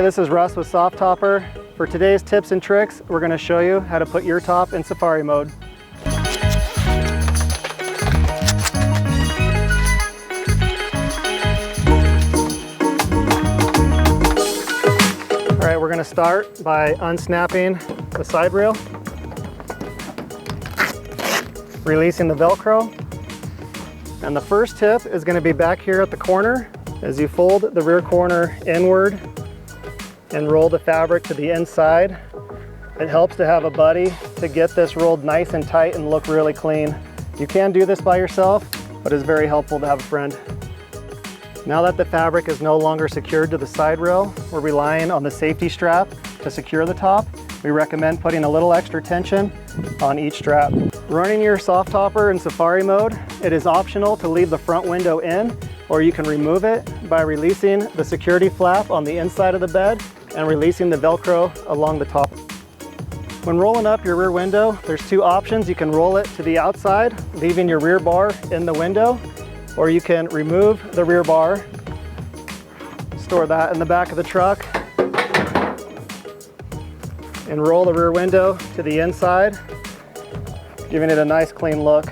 this is Russ with Softopper. For today's tips and tricks, we're going to show you how to put your top in safari mode. All right, we're going to start by unsnapping the side rail, releasing the Velcro. And the first tip is going to be back here at the corner. As you fold the rear corner inward and roll the fabric to the inside, it helps to have a buddy to get this rolled nice and tight and look really clean. You can do this by yourself, but it's very helpful to have a friend. Now that the fabric is no longer secured to the side rail, we're relying on the safety strap to secure the top. We recommend putting a little extra tension on each strap. Running your Softopper in safari mode, it is optional to leave the front window in, or you can remove it by releasing the security flap on the inside of the bed and releasing the Velcro along the top. When rolling up your rear window, there's two options. You can roll it to the outside, leaving your rear bar in the window, or you can remove the rear bar, store that in the back of the truck, and roll the rear window to the inside, giving it a nice clean look.